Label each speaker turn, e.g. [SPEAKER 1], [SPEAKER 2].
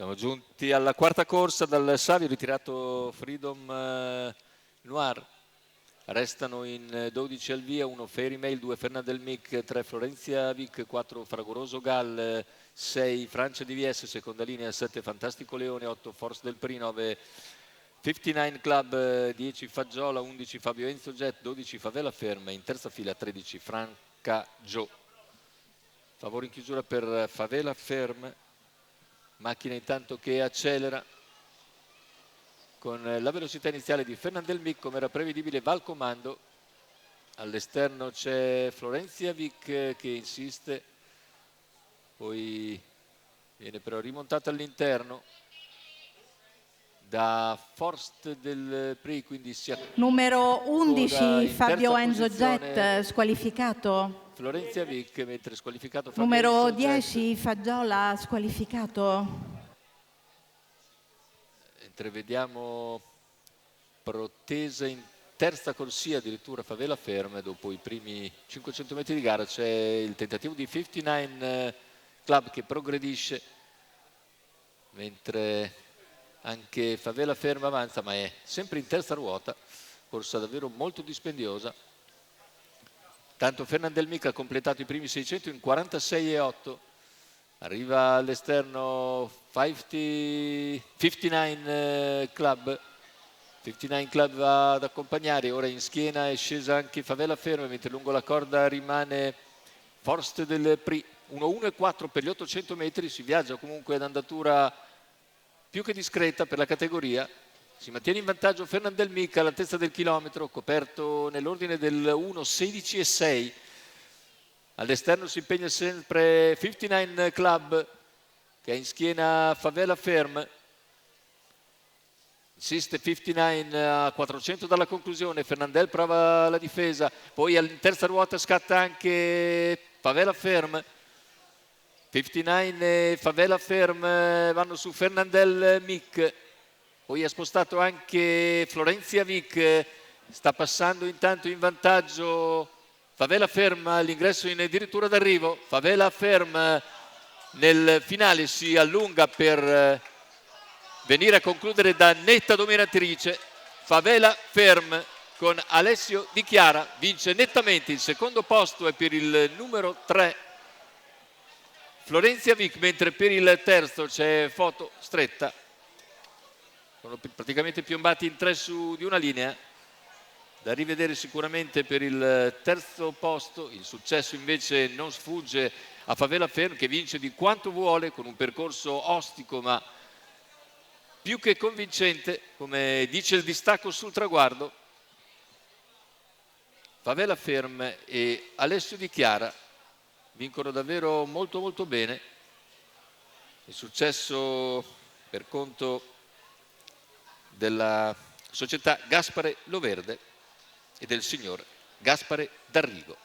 [SPEAKER 1] Siamo giunti alla quarta corsa dal Savio, ritirato Freedom Noir. Restano in 12 al via, 1 Fairy Mail, 2 Fernandel Mic, 3 Florenzia Vic, 4 Fragoroso Gal, 6 Francia DVS, seconda linea, 7 Fantastico Leone, 8 Force del Pri, 9 59 Club, 10 Faggiola, 11 Fabio Enzo Jet, 12 Favela Ferma, in terza fila 13 Franca Joe. Favore in chiusura per Favela Ferma, macchina intanto che accelera con la velocità iniziale di Fernandel Mic, come era prevedibile, va al comando. All'esterno c'è Florenzia Vic che insiste, poi viene però rimontata all'interno da Forst del Pri, quindi si accoda
[SPEAKER 2] Numero 11
[SPEAKER 1] in
[SPEAKER 2] Fabio
[SPEAKER 1] terza
[SPEAKER 2] Enzo
[SPEAKER 1] posizione
[SPEAKER 2] Jet, squalificato.
[SPEAKER 1] Florenzia Vic, mentre squalificato Fabio
[SPEAKER 2] Numero
[SPEAKER 1] Enzo Jet.
[SPEAKER 2] 10 Faggiola, squalificato.
[SPEAKER 1] Vediamo protesa in terza corsia addirittura Favela Ferma. Dopo i primi 500 metri di gara c'è il tentativo di 59 Club che progredisce, mentre anche Favela Ferma avanza, ma è sempre in terza ruota, corsa davvero molto dispendiosa. Tanto Fernandel Mic ha completato i primi 600 in 46,8. Arriva all'esterno 59 Club. 59 Club va ad accompagnare, ora in schiena è scesa anche Favela Ferma, mentre lungo la corda rimane Forst del Pri. 1:1,4 per gli 800 metri, si viaggia comunque ad andatura più che discreta per la categoria. Si mantiene in vantaggio Fernandel Mic all'altezza del chilometro, coperto nell'ordine del 1:16,6. All'esterno si impegna sempre 59 Club che è in schiena Favela Ferm. Insiste 59 a 400 dalla conclusione, Fernandel prova la difesa, poi in terza ruota scatta anche Favela Ferm. 59 e Favela Ferm vanno su Fernandel Mic, poi ha spostato anche Florenzia Vic, sta passando intanto in vantaggio Favela Ferm all'ingresso in dirittura d'arrivo. Favela Ferm nel finale si allunga per venire a concludere da netta dominatrice. Favela Ferm con Alessio Di Chiara vince nettamente. Il secondo posto è per il numero 3 Florenzia Vic, mentre per il terzo c'è Foto Stretta. Sono praticamente piombati in 3 su di una linea. Da rivedere sicuramente per il terzo posto. Il successo invece non sfugge a Favela Ferm, che vince di quanto vuole con un percorso ostico ma più che convincente, come dice il distacco sul traguardo. Favela Ferm e Alessio Di Chiara vincono davvero molto molto bene. Il successo per conto della società Gaspare Loverde e del signor Gaspare D'Arrigo.